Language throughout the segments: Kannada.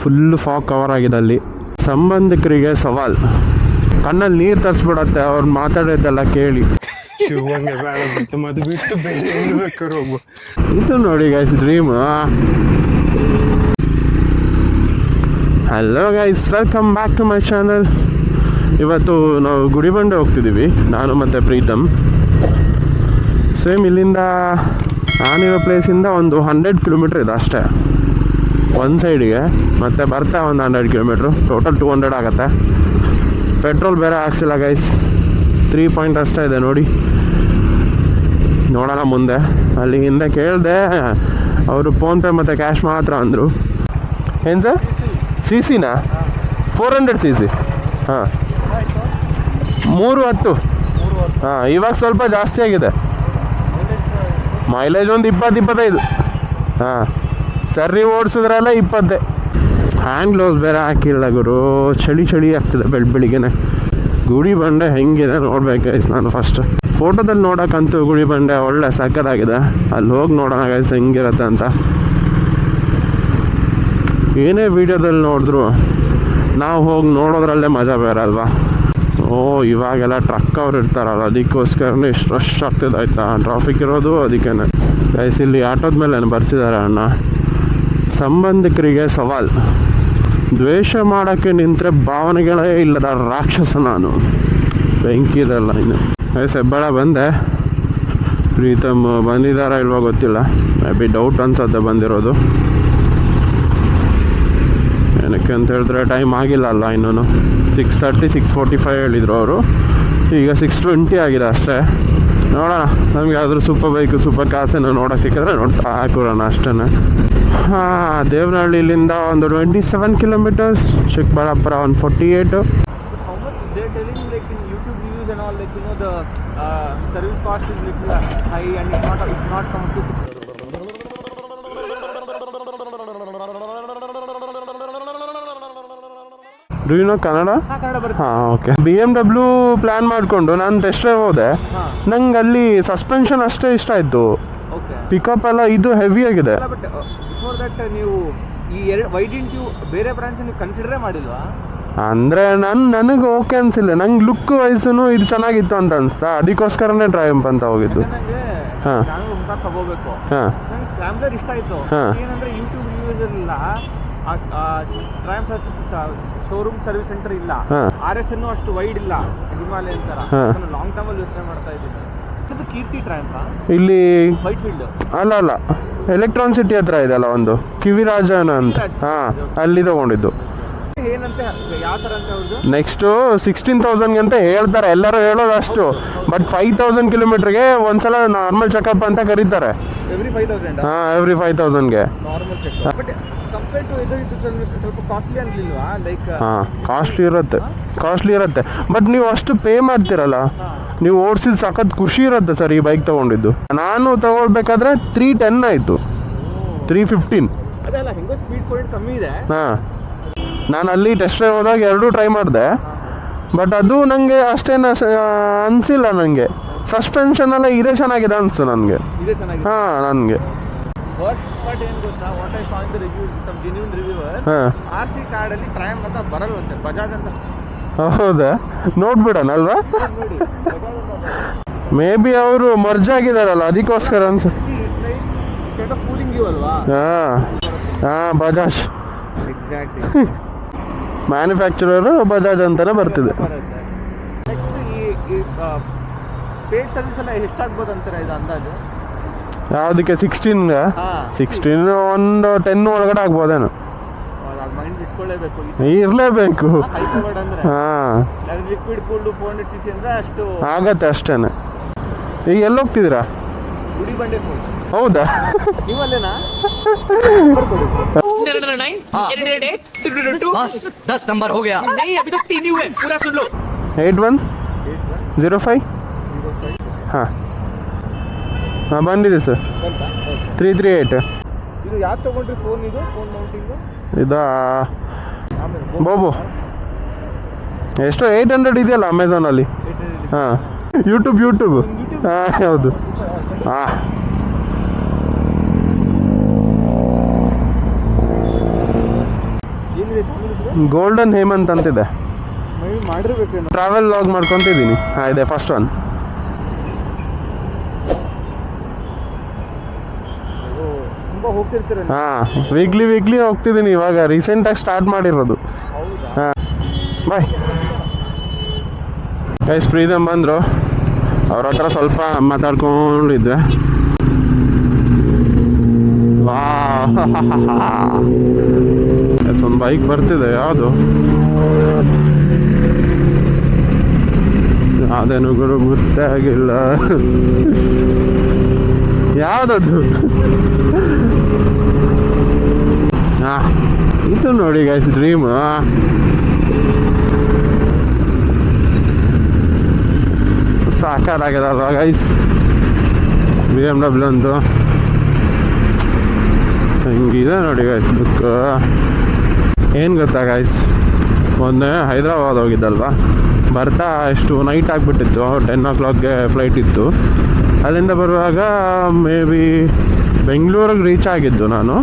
ಫುಲ್ ಫಾಗ್ ಕವರ್ ಆಗಿದೆ ಅಲ್ಲಿ. ಸಂಬಂಧಿಕರಿಗೆ ಸವಾಲ್, ಕಣ್ಣಲ್ಲಿ ನೀರು ತರಿಸ್ಬಿಡತ್ತೆ ಅವ್ರು ಮಾತಾಡೋದೆಲ್ಲ ಕೇಳಿ. ಶಿವಂಗೆ ಬೇಡ ಮದು ಬಿಟ್ಟು ಬೇರೆ ಹೇಳ್ಬೇಕಾರು ಹೋಗು. ಇದು ನೋಡಿ guys dream. Hello guys, welcome back to my channel. ಇವತ್ತು ನಾವು ಗುಡಿಬಂಡೆ ಹೋಗ್ತಿದ್ದೀವಿ, ನಾನು ಮತ್ತು ಪ್ರೀತಮ್. ಸೇಮ್ ಇಲ್ಲಿಂದ ನಾನಿರೋ ಪ್ಲೇಸಿಂದ ಒಂದು 100 ಕಿಲೋಮೀಟ್ರ್ ಇದೆ ಅಷ್ಟೇ ಒಂದು ಸೈಡಿಗೆ, ಮತ್ತು ಬರ್ತಾ ಒಂದು 100 ಕಿಲೋಮೀಟ್ರು, ಟೋಟಲ್ 200 ಆಗುತ್ತೆ. ಪೆಟ್ರೋಲ್ ಬೇರೆ ಹಾಕ್ಸಿಲ್ಲ ಗೈಸ್, 3 ಪಾಯಿಂಟ್ ಅಷ್ಟೇ ಇದೆ ನೋಡಿ. ನೋಡೋಣ ಮುಂದೆ. ಅಲ್ಲಿ ಹಿಂದೆ ಕೇಳಿದೆ, ಅವರು ಫೋನ್ಪೇ ಮತ್ತು ಕ್ಯಾಶ್ ಮಾತ್ರ ಅಂದರು. ಏನು ಸರ್? ಸಿ ಸಿನಾ? 400 cc. ಹಾಂ, 310. ಹಾಂ, ಇವಾಗ ಸ್ವಲ್ಪ ಜಾಸ್ತಿ ಆಗಿದೆ ಮೈಲೇಜ್, ಒಂದು 20-25. ಹಾಂ, ಸರಿ ಓಡಿಸಿದ್ರಲ್ಲ 20. ಹ್ಯಾಂಡ್ ಗ್ಲೌಸ್ ಬೇರೆ ಹಾಕಿಲ್ಲ ಗುರು, ಚಳಿ ಆಗ್ತದೆ ಬೆಳಿಗ್ಗೆನೆ. ಗುಡಿ ಬಂಡೆ ಹೆಂಗಿದೆ ನೋಡ್ಬೇಕು ಗೈಸ್. ನಾನು ಫಸ್ಟ್ ಫೋಟೋದಲ್ಲಿ ನೋಡೋಕ್ಕಂತೂ ಗುಡಿ ಬಂಡೆ ಒಳ್ಳೆ ಸಕ್ಕತ್ತಾಗಿದೆ. ಅಲ್ಲಿ ಹೋಗಿ ನೋಡೋಣ ಗೈಸ್ ಹೆಂಗಿರುತ್ತೆ ಅಂತ. ಏನೇ ವೀಡಿಯೋದಲ್ಲಿ ನೋಡಿದ್ರು ನಾವು ಹೋಗಿ ನೋಡೋದ್ರಲ್ಲೇ ಮಜಾ ಬೇರೆ ಅಲ್ವಾ. ಇವಾಗೆಲ್ಲ ಟ್ರಕ್ ಅವ್ರು ಇರ್ತಾರಲ್ಲ, ಅದಕ್ಕೋಸ್ಕರನೇ ಇಷ್ಟು ರಶ್ ಆಗ್ತದೆ ಆಯಿತಾ. ಟ್ರಾಫಿಕ್ ಇರೋದು ಅದಕ್ಕೇ ಗೈಸ್. ಇಲ್ಲಿ ಆಟೋದ ಮೇಲೆ ಬರ್ಸಿದ್ದಾರೆ ಅಣ್ಣ. ಸಂಬಂಧಿಕರಿಗೆ ಸವಾಲ್, ದ್ವೇಷ ಮಾಡೋಕ್ಕೆ ನಿಂತರೆ ಭಾವನೆಗಳೇ ಇಲ್ಲದ ರಾಕ್ಷಸ ನಾನು. ಬೆಂಕಿದಲ್ಲ ಇನ್ನು ಗೈಸ್. ಹೆಬ್ಬಾಳ ಬಂದೆ. ಪ್ರೀತಮ್ ಬಂದಿದ್ದಾರಾ ಇಲ್ವೋ ಗೊತ್ತಿಲ್ಲ, ಮೇ ಬಿ ಡೌಟ್ ಅನ್ಸತ್ತೆ ಬಂದಿರೋದು. ಏನಕ್ಕೆ ಅಂತ ಹೇಳಿದ್ರೆ ಟೈಮ್ ಆಗಿಲ್ಲ ಅಲ್ಲ ಇನ್ನೂ. 6:30 6:45 ಹೇಳಿದರು ಅವರು, ಈಗ 6:20 ಆಗಿದೆ ಅಷ್ಟೇ. ನೋಡೋಣ, ನಮಗೆ ಯಾವ್ದಾದ್ರು ಸೂಪರ್ ಬೈಕು ಸೂಪರ್ ಕಾಸೇನೋ ನೋಡೋಕೆ ಸಿಕ್ಕಿದ್ರೆ ನೋಡ್ತಾ ಹಾಕೋಣ ಅಷ್ಟೇ. ಹಾಂ, ದೇವನಹಳ್ಳಿಲಿಂದ ಒಂದು 27 ಕಿಲೋಮೀಟರ್ಸ್, ಚಿಕ್ಕಬಳ್ಳಾಪುರ ಒಂದು 48. Do you know Kannada? ಹಾಂ, ಓಕೆ. BMW ಪ್ಲ್ಯಾನ್ ಮಾಡಿಕೊಂಡು ನಾನು ಟೆಸ್ಟ್ ಡ್ರೈವ್ ಹೋದೆ. ನಂಗೆ ಅಲ್ಲಿ ಸಸ್ಪೆನ್ಷನ್ ಅಷ್ಟೇ ಇಷ್ಟ ಆಯಿತು, ಪಿಕಪ್ ಎಲ್ಲ ಇದು ಹೆವಿ ಆಗಿದೆ. ಅಂದರೆ ನನಗೆ ಓಕೆ ಅನಿಸಿಲ್ಲ. ನಂಗೆ ಲುಕ್ ವೈಸೂ ಇದು ಚೆನ್ನಾಗಿತ್ತು ಅಂತ ಅನಿಸ್ತಾ, ಅದಕ್ಕೋಸ್ಕರನೇ ಟ್ರಯಂಫ್ ಅಂತ ಹೋಗಿದ್ದು. ಹಾಂ ಹಾಂ ಶೋರೂಮ್ ಸರ್ವಿಸ್ ಸೆಂಟರ್ ಇಲ್ಲ, RS ಅಷ್ಟು ವೈಡ್ ಇಲ್ಲ, ಹಿಮಾಲಯನ್ ತರ. ಲಾಂಗ್ ಟರ್ಮ್ ಅಲ್ಲಿ ಯೋಚನೆ ಮಾಡ್ತಾ ಇದ್ದೀನಿ. ಕೀರ್ತಿ ಟ್ರಯಂಫ್ ಇಲ್ಲಿ ವೈಟ್ ಫೀಲ್ಡ್ ಅಲ್ಲ, ಎಲೆಕ್ಟ್ರಾನ್ ಸಿಟಿ ಹತ್ರ ಇದೆಲ್ಲ ಒಂದು ಕಿವಿರಾಜನ ಅಂತ. ಹಾಂ, ಅಲ್ಲಿ ತಗೊಂಡಿದ್ದು. ಏನಂತೆ, ಯಾವ ಥರ ಅಂತ ಅವ್ರದ್ದು? ನೆಕ್ಸ್ಟು 16,000 ಅಂತ ಹೇಳ್ತಾರೆ, ಎಲ್ಲರೂ ಹೇಳೋದು ಅಷ್ಟು. ಬಟ್ 5,000 ಕಿಲೋಮೀಟ್ರಿಗೆ ಒಂದ್ಸಲ ನಾರ್ಮಲ್ ಚೆಕಪ್ ಅಂತ ಕರೀತಾರೆ. ಎವ್ರಿ 5,000? ಹಾಂ, ಎವ್ರಿ 5,000ಗೆ normal checkup. But compare to ಇದು ಸ್ವಲ್ಪ ಕಾಸ್ಟ್ಲಿ ಅನ್ಲಿಲ್ವಾ? ಲೈಕ್ ಹಾಂ, ಕಾಸ್ಟ್ಲಿ ಇರುತ್ತೆ. ಬಟ್ ನೀವು ಅಷ್ಟು ಪೇ ಮಾಡ್ತೀರಲ್ಲ, ನೀವು ಓಡಿಸಿದ ಸಖತ್ ಖುಷಿ ಇರುತ್ತೆ ಸರ್. ಈ ಬೈಕ್ ತೊಗೊಂಡಿದ್ದು ನಾನು ತಗೊಳ್ಬೇಕಾದ್ರೆ 310 ಆಯಿತು, 315. ಅದೆಲ್ಲ ಹೆಂಗೋ ಸ್ಪೀಡ್ ಪಾಯಿಂಟ್ ಕಮ್ಮಿ ಇದೆ. ಹಾಂ, ನಾನು ಅಲ್ಲಿ ಟೆಸ್ಟ್ ಡ್ರೈವ್ ಹೋದಾಗ ಎರಡೂ ಟ್ರೈ ಮಾಡಿದೆ, ಬಟ್ ಅದು ನನಗೆ ಅಷ್ಟೇನು ಅನಿಸಿಲ್ಲ. ನನಗೆ ಸಸ್ಪೆನ್ಷನ್ ಎಲ್ಲ ಇದೇ ಚೆನ್ನಾಗಿದೆ ಅನಿಸ್ತು ನನಗೆ. ಹಾಂ, ನನಗೆ ಏನು ಗೊತ್ತಾ, what I found the reviews from genuine reviewers, RC ಕಾರ್ಡಲ್ಲಿ ಟ್ರಯಂಫ್ ಅಂತ ಬರಲ್ವಂತೆ, ಬಜಾಜ್ ಅಂತ. ಹೌದಾ? ನೋಡ್ಬಿಡೋಣಲ್ವಾ? ಮೇ ಬಿ ಅವರು ಮರ್ಜ್ ಆಗಿದಾರಲ್ಲ ಅದಕ್ಕೋಸ್ಕರ ಅನ್ಸುತ್ತೆ. ಹಾಂ, ಬಜಾಜ್ ಎಕ್ಸಾಕ್ಟ್ಲಿ. ಮ್ಯಾನುಫ್ಯಾಕ್ಚರರು ಬಜಾಜ್ ಅಂತಾನೆ ಬರ್ತಿದೆ. ನೆಕ್ಸ್ಟ್ ಈ ಪೇಡ್ ಸರ್ವಿಸ್ ಎಲ್ಲ ಎಷ್ಟಾಗ್ಬೋದು ಅಂತಾರೆ ಇದು ಅಂದಾಜು? ಯಾವುದಕ್ಕೆ? 16 ಒಂದು 10 ಒಳಗಡೆ ಆಗ್ಬೋದೇನು? ಇರಲೇಬೇಕು. ಹಾಂ, ಲಿಕ್ವಿಡ್ ಕೂಲ್ಡ್ 400 cc ಅಂದರೆ ಅಷ್ಟು ಆಗತ್ತೆ ಅಷ್ಟೇನೆ. ಈಗ ಎಲ್ಲಿ ಹೋಗ್ತಿದ್ದೀರಾ? ಗುಡಿ ಬಂಡೆ. ಹೌದಾ? ನೀವಲ್ಲೇನಾ? 10 नंबर हो गया। नहीं, अभी तो 3 ही हुए, पूरा सुन लो। 8105. ಹಾಂ ಹಾಂ, ಬಂದಿದೆ ಸರ್. 338. ಇದು ಯಾವ್ದು ತೊಗೊಂಡ್ರಿ ಫೋನ್? ಇದು ಫೋನ್ ಮೌಂಟಿಂಗು ಇದಾ ಬೋಬೋ. ಎಷ್ಟು 800 ಇದೆಯಲ್ಲ ಅಮೆಝಾನಲ್ಲಿ. ಹಾಂ, ಯೂಟ್ಯೂಬ್. ಹಾಂ, ಹೌದು. ಹಾಂ, ಗೋಲ್ಡನ್ ಹೇಮಂತ್ ಅಂತಿದೆ. ಮೇ ಬಿ ಮಾಡಿರ್ಬೇಕೇನೋ. ಟ್ರಾವೆಲ್ ಲಾಗ್ ಮಾಡ್ಕೊತಿದ್ದೀನಿ. ಇದೆ ಫಸ್ಟ್ ಒನ್. ತುಂಬ ಹೋಗ್ತಿರ್ತೀರ. ಹಾಂ, ವೀಕ್ಲಿ ಹೋಗ್ತಿದ್ದೀನಿ ಇವಾಗ. ರೀಸೆಂಟಾಗಿ ಸ್ಟಾರ್ಟ್ ಮಾಡಿರೋದು. ಹಾಂ, ಬಾಯ್ ಗೈಸ್. ಪ್ರೀತಮ್ ಬಂದರು, ಅವ್ರ ಹತ್ರ ಸ್ವಲ್ಪ ಮಾತಾಡ್ಕೊಂಡಿದ್ದೆ. ಒಂದು ಬೈಕ್ ಬರ್ತಿದೆ. ಯಾವುದು ಅದೇನು ಗುರು ಗೊತ್ತಾಗಿಲ್ಲ. ಯಾವುದದು? ಇದು ನೋಡಿ ಗೈಸ್, ಡ್ರೀಮ್. ಸಾಕಾಗಿದಲ್ವ ಗೈಸ್ BMW ಅಂತೂ. ಹಿಂಗಿದೆ ನೋಡಿ ಗೈಸ್ ಬುಕ್. ಏನು ಗೊತ್ತಾ ಗೈಸ್, ಮೊನ್ನೆ ಹೈದ್ರಾಬಾದ್ ಹೋಗಿದ್ದಲ್ವ, ಬರ್ತಾ ಎಷ್ಟು ನೈಟ್ ಆಗಿಬಿಟ್ಟಿತ್ತು. 10 o'clockಗೆ ಫ್ಲೈಟ್ ಇತ್ತು. ಅಲ್ಲಿಂದ ಬರುವಾಗ ಮೇ ಬಿ ಬೆಂಗಳೂರಿಗೆ ರೀಚ್ ಆಗಿದ್ದು ನಾನು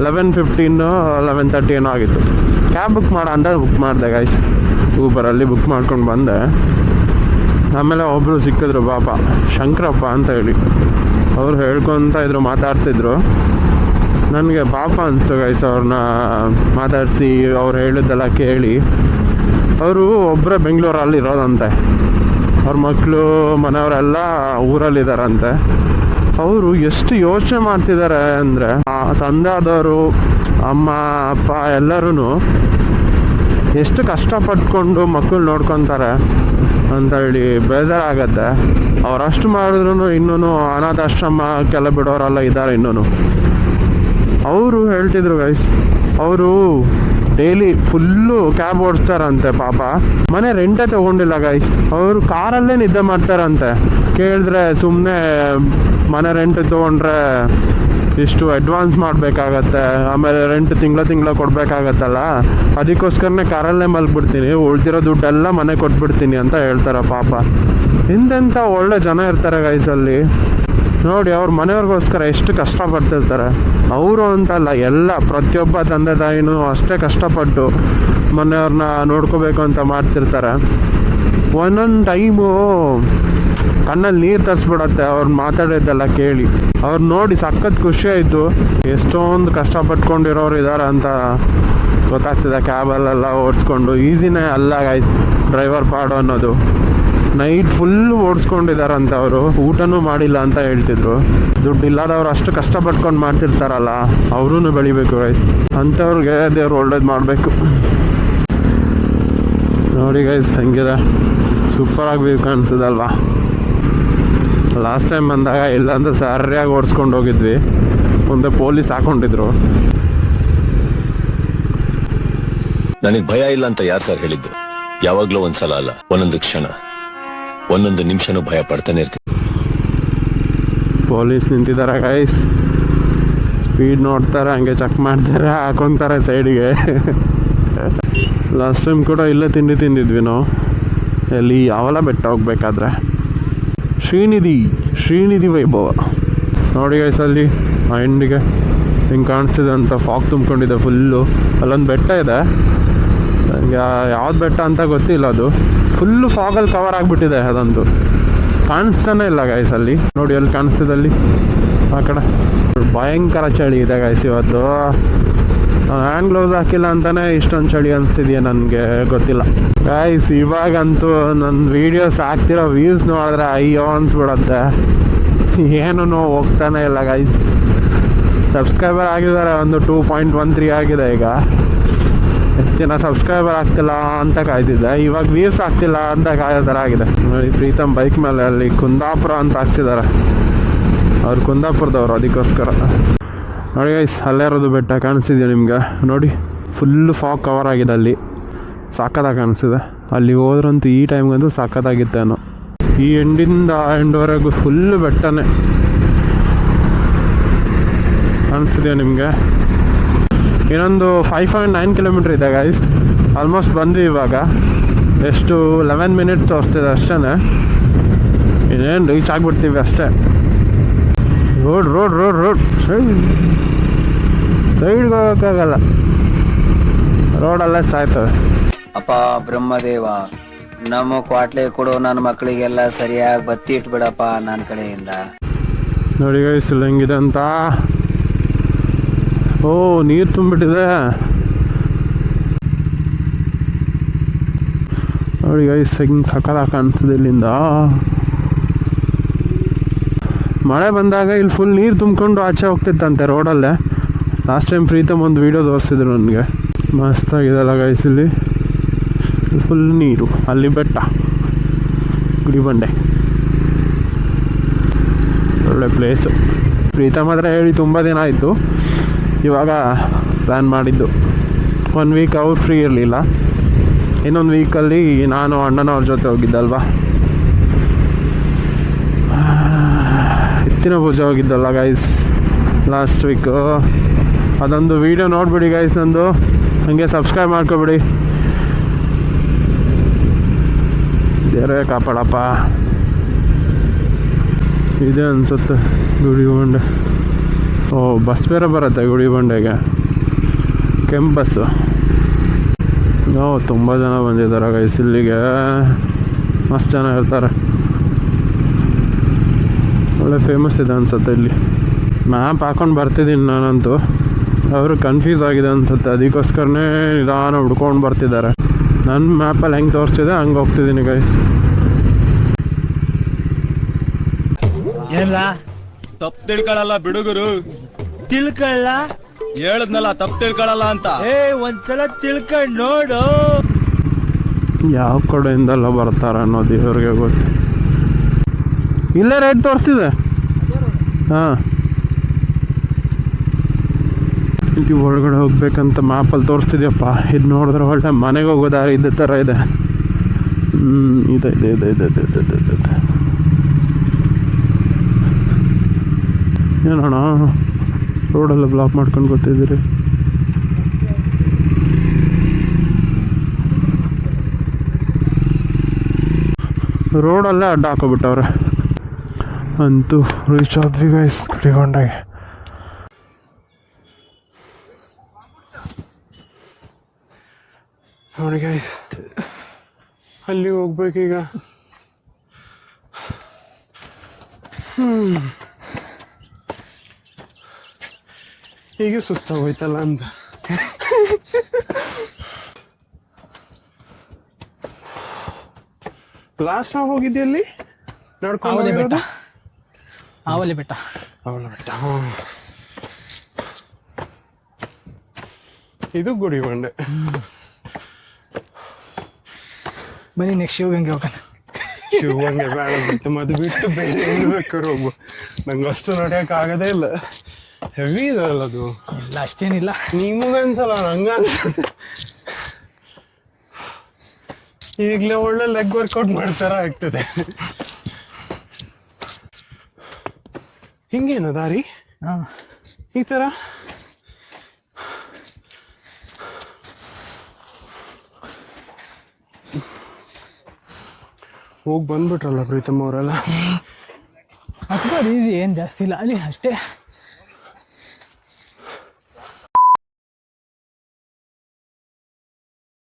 11:15 11:30 ಏನೋ ಆಗಿತ್ತು. ಕ್ಯಾಬ್ ಬುಕ್ ಅಂತ ಬುಕ್ ಮಾಡಿದೆ ಗೈಸ್. ಊಬರಲ್ಲಿ ಬುಕ್ ಮಾಡ್ಕೊಂಡು ಬಂದೆ. ಆಮೇಲೆ ಒಬ್ಬರು ಸಿಕ್ಕಿದ್ರು, ಪಾಪ ಶಂಕರಪ್ಪ ಅಂತ ಹೇಳಿ. ಅವ್ರು ಹೇಳ್ಕೊತ ಇದ್ರು, ಮಾತಾಡ್ತಿದ್ರು. ನನಗೆ ಪಾಪ ಅನಿಸ್ತು ಗೈಸ್ ಅವ್ರನ್ನ ಮಾತಾಡಿಸಿ ಅವ್ರು ಹೇಳಿದ್ದೆಲ್ಲ ಕೇಳಿ. ಅವರು ಒಬ್ಬರೇ ಬೆಂಗಳೂರಲ್ಲಿ ಇರೋದಂತೆ. ಅವ್ರ ಮಕ್ಕಳು ಮನೆಯವರೆಲ್ಲ ಊರಲ್ಲಿದ್ದಾರಂತೆ. ಅವರು ಎಷ್ಟು ಯೋಚನೆ ಮಾಡ್ತಿದ್ದಾರೆ ಅಂದರೆ, ತಂದೆ ಆದವರು, ಅಮ್ಮ ಅಪ್ಪ ಎಲ್ಲರೂ ಎಷ್ಟು ಕಷ್ಟಪಟ್ಕೊಂಡು ಮಕ್ಕಳು ನೋಡ್ಕೊತಾರೆ ಅಂತ ಹೇಳಿ ಬೇಜಾರಾಗತ್ತೆ. ಅವರಷ್ಟು ಮಾಡಿದ್ರು ಇನ್ನೂ ಅನಾಥಾಶ್ರಮಕ್ಕೆಲ್ಲ ಬಿಡೋರೆಲ್ಲ ಇದ್ದಾರೆ ಇನ್ನೂ. ಅವರು ಹೇಳ್ತಿದ್ರು ಗೈಸ್, ಅವರು ಡೈಲಿ ಫುಲ್ಲು ಕ್ಯಾಬ್ ಓಡಿಸ್ತಾರಂತೆ. ಪಾಪ ಮನೆ ರೆಂಟೇ ತೊಗೊಂಡಿಲ್ಲ ಗೈಸ್. ಅವರು ಕಾರಲ್ಲೇ ನಿದ್ದೆ ಮಾಡ್ತಾರಂತೆ. ಕೇಳಿದ್ರೆ ಸುಮ್ಮನೆ ಮನೆ ರೆಂಟ್ ತೊಗೊಂಡ್ರೆ ಇಷ್ಟು ಅಡ್ವಾನ್ಸ್ ಮಾಡಬೇಕಾಗತ್ತೆ, ಆಮೇಲೆ ರೆಂಟ್ ತಿಂಗಳ ಕೊಡಬೇಕಾಗತ್ತಲ್ಲ, ಅದಕ್ಕೋಸ್ಕರನೇ ಕಾರಲ್ಲೇ ಮಲ್ಬಿಡ್ತೀನಿ, ಉಳ್ದಿರೋ ದುಡ್ಡೆಲ್ಲ ಮನೆ ಕೊಟ್ಬಿಡ್ತೀನಿ ಅಂತ ಹೇಳ್ತಾರೆ. ಪಾಪ ಇಂತೆಂಥ ಒಳ್ಳೆ ಜನ ಇರ್ತಾರೆ ಗೈಸಲ್ಲಿ ನೋಡಿ. ಅವ್ರ ಮನೆಯವ್ರಿಗೋಸ್ಕರ ಎಷ್ಟು ಕಷ್ಟಪಡ್ತಿರ್ತಾರೆ. ಅವರು ಅಂತಲ್ಲ, ಎಲ್ಲ ಪ್ರತಿಯೊಬ್ಬ ತಂದೆ ತಾಯಿನೂ ಅಷ್ಟೇ ಕಷ್ಟಪಟ್ಟು ಮನೆಯವ್ರನ್ನ ನೋಡ್ಕೋಬೇಕು ಅಂತ ಮಾಡ್ತಿರ್ತಾರೆ. ಒಂದೊಂದು ಟೈಮು ಕಣ್ಣಲ್ಲಿ ನೀರು ತರಿಸ್ಬಿಡತ್ತೆ ಅವ್ರು ಮಾತಾಡೋದೆಲ್ಲ ಕೇಳಿ. ಅವ್ರು ನೋಡಿ ಸಖತ್ ಖುಷಿ ಆಯಿತು. ಎಷ್ಟೊಂದು ಕಷ್ಟಪಟ್ಕೊಂಡಿರೋರು ಇದ್ದಾರೆ ಅಂತ ಗೊತ್ತಾಗ್ತಿದೆ. ಕ್ಯಾಬಲ್ಲೆಲ್ಲ ಓಡಿಸ್ಕೊಂಡು ಈಸಿನೇ ಅಲ್ಲ ಗೈಸ್ ಡ್ರೈವರ್ ಪಾಡು ಅನ್ನೋದು. ನೈಟ್ ಫುಲ್ ಓಡಿಸ್ಕೊಂಡಿದ್ದಾರಂತ ಅವರು, ಊಟನೂ ಮಾಡಿಲ್ಲ ಅಂತ ಹೇಳ್ತಿದ್ರು. ದುಡ್ಡು ಇಲ್ಲದವ್ರು ಅಷ್ಟು ಕಷ್ಟಪಟ್ಕೊಂಡು ಮಾಡ್ತಿರ್ತಾರಲ್ಲ, ಅವ್ರೂ ಬೆಳಿಬೇಕು ಗೈಸ್. ಅಂಥವ್ರಿಗೆ ದೇವ್ರು ಒಳ್ಳೇದು ಮಾಡಬೇಕು. ನೋಡಿ ಗೈಸ್ ಹೆಂಗಿದೆ, ಸೂಪರಾಗಿ ವ್ಯೂ ಕಾಣಿಸೋದಲ್ವಾ. ಲಾಸ್ಟ್ ಟೈಮ್ ಬಂದಾಗ ಇಲ್ಲಾಂದ್ರೆ ಸರಿಯಾಗಿ ಓಡಿಸ್ಕೊಂಡು ಹೋಗಿದ್ವಿ. ಮುಂದೆ ಪೊಲೀಸ್ ಹಾಕೊಂಡಿದ್ರು. ನನಗೆ ಭಯ ಇಲ್ಲ ಅಂತ ಯಾರು ಸರ್ ಹೇಳಿದ್ದು? ಯಾವಾಗ್ಲೂ ಒಂದ್ಸಲ ಅಲ್ಲ, ಒಂದೊಂದು ಕ್ಷಣ, ಒಂದೊಂದು ನಿಮಿಷನೂ ಭಯ ಪಡ್ತಾನೆ ಇರ್ತೀನಿ. ಪೊಲೀಸ್ ನಿಂತಿದ್ದಾರೆ ಗೈಸ್, ಸ್ಪೀಡ್ ನೋಡ್ತಾರೆ, ಹಂಗೆ ಚೆಕ್ ಮಾಡ್ತಾರೆ, ಹಾಕೊತಾರೆ ಸೈಡಿಗೆ. ಲಾಸ್ಟ್ ಟೈಮ್ ಕೂಡ ಇಲ್ಲೇ ತಿಂಡಿ ತಿಂದಿದ್ವಿ ನಾವು. ಎಲ್ಲಿ ಯಾವೆಲ್ಲ ಬೆಟ್ಟ ಹೋಗ್ಬೇಕಾದ್ರೆ ಶ್ರೀನಿಧಿ ವೈಭವ ನೋಡಿ ಗೈಸ್. ಅಲ್ಲಿ ಆ ಎಂಡಿಗೆ ಹಿಂಗೆ ಕಾಣಿಸ್ತಿದೆ ಅಂತ ಫಾಗ್ ತುಂಬ್ಕೊಂಡಿದೆ ಫುಲ್ಲು. ಅಲ್ಲೊಂದು ಬೆಟ್ಟ ಇದೆ, ಯಾವ್ದು ಬೆಟ್ಟ ಅಂತ ಗೊತ್ತಿಲ್ಲ. ಅದು ಫುಲ್ಲು ಫಾಗಲ್ಲಿ ಕವರ್ ಆಗಿಬಿಟ್ಟಿದೆ. ಅದಂತೂ ಕಾಣಿಸ್ತಾನೆ ಇಲ್ಲ ಗೈಸ್. ಅಲ್ಲಿ ನೋಡಿ, ಅಲ್ಲಿ ಕಾಣಿಸ್ತಿದೆ, ಅಲ್ಲಿ ಆ ಕಡೆ ಭಯಂಕರ ಚಳಿ ಇದೆ ಗೈಸ್ ಇವತ್ತು. ಹ್ಯಾಂಡ್ ಗ್ಲೌಸ್ ಹಾಕಿಲ್ಲ ಅಂತಲೇ ಇಷ್ಟೊಂದು ಚಳಿ ಅನಿಸ್ತಿದೆಯಾ ನನಗೆ ಗೊತ್ತಿಲ್ಲ ಗೈಸ್. ಇವಾಗಂತೂ ನನ್ನ ವೀಡಿಯೋಸ್ ಹಾಕ್ತಿರೋ ವ್ಯೂಸ್ ನೋಡಿದ್ರೆ ಅಯ್ಯೋ ಅನ್ಸ್ಬಿಡತ್ತೆ. ಏನೂ ಹೋಗ್ತಾನೆ ಇಲ್ಲ ಗೈಸ್. ಸಬ್ಸ್ಕ್ರೈಬರ್ ಆಗಿದ್ದಾರೆ, ಒಂದು 2.13 ಆಗಿದೆ ಈಗ. ಎಷ್ಟು ಜನ ಸಬ್ಸ್ಕ್ರೈಬರ್ ಆಗ್ತಿಲ್ಲ ಅಂತ ಕಾಯ್ತಿದ್ದೆ, ಇವಾಗ ವ್ಯೂಸ್ ಆಗ್ತಿಲ್ಲ ಅಂತ ಕಾಯೋ ಥರ ಆಗಿದೆ ನೋಡಿ. ಪ್ರೀತಮ್ ಬೈಕ್ ಮೇಲೆ ಅಲ್ಲಿ ಕುಂದಾಪುರ ಅಂತ ಹಾಕ್ಸಿದ್ದಾರೆ. ಅವ್ರು ಕುಂದಾಪುರದವ್ರು, ಅದಕ್ಕೋಸ್ಕರ ನೋಡಿ ಗೈಸ್. ಅಲ್ಲೇ ಇರೋದು ಬೆಟ್ಟ ಕಾಣಿಸ್ತಿದೆಯಾ ನಿಮ್ಗೆ? ನೋಡಿ ಫುಲ್ಲು ಫಾಗ್ ಕವರ್ ಆಗಿದೆ. ಅಲ್ಲಿ ಸಾಕದಾಗಿ ಕಾಣಿಸ್ತಿದೆ. ಅಲ್ಲಿ ಹೋದ್ರಂತೂ ಈ ಟೈಮ್ಗಂತೂ ಸಾಕದಾಗಿತ್ತೇನೋ. ಈ ಎಂಡಿಂದ ಎಂಡ್ವರೆಗೂ ಫುಲ್ಲು ಬೆಟ್ಟನೇ ಕಾಣಿಸ್ತಿದೆಯಾ ನಿಮಗೆ? ಇನ್ನೊಂದು 5.9 ಕಿಲೋಮೀಟ್ರ್ ಇದೆ ಗೈಸ್. ಆಲ್ಮೋಸ್ಟ್ ಬಂದ್ವಿ ಇವಾಗ. ಎಷ್ಟು 11 ಮಿನಿಟ್ಸ್ ತೋರಿಸ್ತಿದೆ ಅಷ್ಟೇ. ಇನ್ನೇನು ರೀಚ್ ಆಗಿಬಿಡ್ತೀವಿ ಅಷ್ಟೇ. ರೋಡ್ ಸೈಡ್ಗೆ ಹೋಗೋಕ್ಕಾಗಲ್ಲ. ರೋಡಲ್ಲೇ ಸಾಯ್ತವೆ. ಅಪ್ಪ ಬ್ರಹ್ಮದೇವ, ನಮ್ಮ ಕ್ವಾಟ್ಲೆ ಕೊಡು, ನನ್ನ ಮಕ್ಕಳಿಗೆಲ್ಲ ಸರಿಯಾಗಿ ಬತ್ತಿ ಇಟ್ಬಿಡಪ್ಪ ನನ್ನ ಕಡೆಯಿಂದ. ನೋಡಿ ಗೈಸ್ ಇಲ್ಲಿ ಹೆಂಗಿದೆ ಅಂತ. ಓ ನೀರು ತುಂಬಿಟ್ಟಿದೆ ನೋಡಿ ಗೈಸ್, ಹೆಂಗೆ ಸಕ್ಕತ್ತಾಗಿ ಕಾಣಿಸ್ತದೆ ಇಲ್ಲಿಂದ. ಮಳೆ ಬಂದಾಗ ಇಲ್ಲಿ ಫುಲ್ ನೀರು ತುಂಬಿಕೊಂಡು ಆಚೆ ಹೋಗ್ತಿತ್ತಂತೆ ರೋಡಲ್ಲೇ. ಲಾಸ್ಟ್ ಟೈಮ್ ಪ್ರೀತಮ್ ಒಂದು ವೀಡಿಯೋ ತೋರಿಸಿದ್ರು ನನಗೆ. ಮಸ್ತಾಗಿದೆಲ್ಲ ಗೈಸ್, ಇಲ್ಲಿ ಫುಲ್ ನೀರು. ಅಲ್ಲಿ ಬೆಟ್ಟ, ಗುಡಿಬಂಡೆ, ಒಳ್ಳೆ ಪ್ಲೇಸು. ಪ್ರೀತಮ್ ಹತ್ರ ಹೇಳಿ ತುಂಬ ದಿನ ಆಯಿತು, ಇವಾಗ ಪ್ಲ್ಯಾನ್ ಮಾಡಿದ್ದು. 1 ವೀಕ್ ಅವ್ರು ಫ್ರೀ ಇರಲಿಲ್ಲ, ಇನ್ನೊಂದು ವೀಕಲ್ಲಿ ನಾನು ಅಣ್ಣನವ್ರ ಜೊತೆ ಹೋಗಿದ್ದಲ್ವಾ. ಎತ್ತಿನ ಪೂಜೆ ಹೋಗಿದ್ದಲ್ಲ ಗೈಸ್ ಲಾಸ್ಟ್ ವೀಕು. ಅದೊಂದು ವೀಡಿಯೋ ನೋಡಿಬಿಡಿ ಗೈಸ್ ನಂದು, ಹಾಗೆ ಸಬ್ಸ್ಕ್ರೈಬ್ ಮಾಡ್ಕೊಬಿಡಿ. ದೇವರೇ ಕಾಪಾಡಪ್ಪ. ಇದೆ ಅನಿಸುತ್ತೆ ಗುಡಿ ಬಂಡೆ. ಓ ಬಸ್ ಬೇರೆ ಬರುತ್ತೆ ಗುಡಿ ಬಂಡೆಗೆ, ಕೆಂಪು ಬಸ್ಸು. ಓ ತುಂಬ ಜನ ಬಂದಿದ್ದಾರೆ ಗೈಸ್ ಇಲ್ಲಿಗೆ, ಮಸ್ತ್ ಜನ ಇರ್ತಾರೆ. ಒಳ್ಳೆ ಫೇಮಸ್ ಇದೆ ಅನಿಸುತ್ತೆ ಇಲ್ಲಿ. ಮ್ಯಾಪ್ ಹಾಕೊಂಡು ಬರ್ತಿದ್ದೀನಿ ನಾನಂತೂ, ಅವರು ಕನ್ಫ್ಯೂಸ್ ಆಗಿದೆ ಅನಿಸುತ್ತೆ, ಅದಕ್ಕೋಸ್ಕರನೇ ನಿಧಾನ ಹುಡ್ಕೊಂಡು ಬರ್ತಿದ್ದಾರೆ. ನನ್ನ ಮ್ಯಾಪಲ್ಲಿ ಹೆಂಗೆ ತೋರಿಸ್ತಿದೆ ಹಂಗೆ ಹೋಗ್ತಿದ್ದೀನಿ ಗೈಸ್. ಏನ್ಲ ತಪ್ಪು ತಿಳ್ಕೊಳ್ಳಲ್ಲ ಬಿಡುಗರು, ತಿಳ್ಕೊಳ್ಳ ಹೇಳದ್ನಲ್ಲ ತಪ್ಪು ತಿಳ್ಕೊಳ್ಳಲ್ಲ ಅಂತ. ಒಂದ್ಸಲ ತಿಳ್ಕೊಂಡ್ ನೋಡು. ಯಾವ ಕಡೆಯಿಂದೆಲ್ಲ ಬರ್ತಾರೆ ಅನ್ನೋದು ಇವ್ರಿಗೆ ಗೊತ್ತು. ಇಲ್ಲೇ ರೇಟ್ ತೋರಿಸ್ತಿದೆ. ಹಾಂ, ಇಲ್ಲಿ ಒಳಗಡೆ ಹೋಗ್ಬೇಕಂತ ಮ್ಯಾಪಲ್ಲಿ ತೋರಿಸ್ತಿದ್ಯಪ್ಪ. ಇದು ನೋಡಿದ್ರೆ ಒಳ್ಳೆ ಮನೆಗೆ ಹೋಗೋ ದಾರಿ ಇದ್ದ ಥರ ಇದೆ. ಇದೆ ಇದೆ ಇದೆ ಇದೆ ಇದೆ ಇದೆ ಇದೆ. ಏನೋಣ ರೋಡೆಲ್ಲ ಬ್ಲಾಕ್ ಮಾಡ್ಕೊಂಡು ಗೊತ್ತಿದ್ದೀರಿ. ರೋಡಲ್ಲೇ ಅಡ್ಡ ಹಾಕೋಬಿಟ್ಟವ್ರೆ. ಅಂತೂ ರೀಚ್ ಆದ್ವಿ ಗೈಸ್ ಗುಡಿಗೊಂಡಾಗೆ. ನೋಡಿ ಗೈಸ್, ಅಲ್ಲಿ ಹೋಗ್ಬೇಕೀಗ. ಈಗ ಸುಸ್ತಾಗೋಯ್ತಲ್ಲ ಅಂತ. ಲಾಸ್ಟ್ ನಾವು ಹೋಗಿದ್ದೆ ನಡ್ಕೊಂಡು ಆವಲೆ ಬೆಟ್ಟ. ಇದು ಗುಡಿ ಬಂಡೆ. ಬನ್ನಿ ನೆಕ್ಸ್ಟ್ ಶಿವಗಂಗೆ ಹೋಗೋಣ. ಶಿವಗಂಗೆ ಬೇಡ, ಬಿಟ್ಟು ಮದು ಬಿಟ್ಟು ಬೇರೆ ಎಲ್ಲಿ ಬೇಕಾದ್ರೆ ಹೋಗು. ನಂಗೆ ಅಷ್ಟು ನಡೆಯೋಕೆ ಆಗೋದೇ ಇಲ್ಲ, ಹೆವಿ ಇದಲ್ಲ ಅದು. ಇಲ್ಲ ಅಷ್ಟೇನಿಲ್ಲ, ನಿಮಗನ್ಸಲ್ಲ, ನಂಗೆ ಅನ್ಸುತ್ತೆ. ಈಗಲೇ ಒಳ್ಳೆ ಲೆಗ್ ವರ್ಕೌಟ್ ಮಾಡ್ತಾರ ಆಗ್ತದೆ. ಹಿಂಗೇನ ದಾರಿ ಈ ಥರ? ಹೋಗಿ ಬಂದ್ಬಿಟ್ರಲ್ಲ ಪ್ರೀತಮ್ ಅವರೆಲ್ಲ. ಈಸಿ, ಏನು ಜಾಸ್ತಿ ಇಲ್ಲ ಅಲ್ಲಿ ಅಷ್ಟೇ.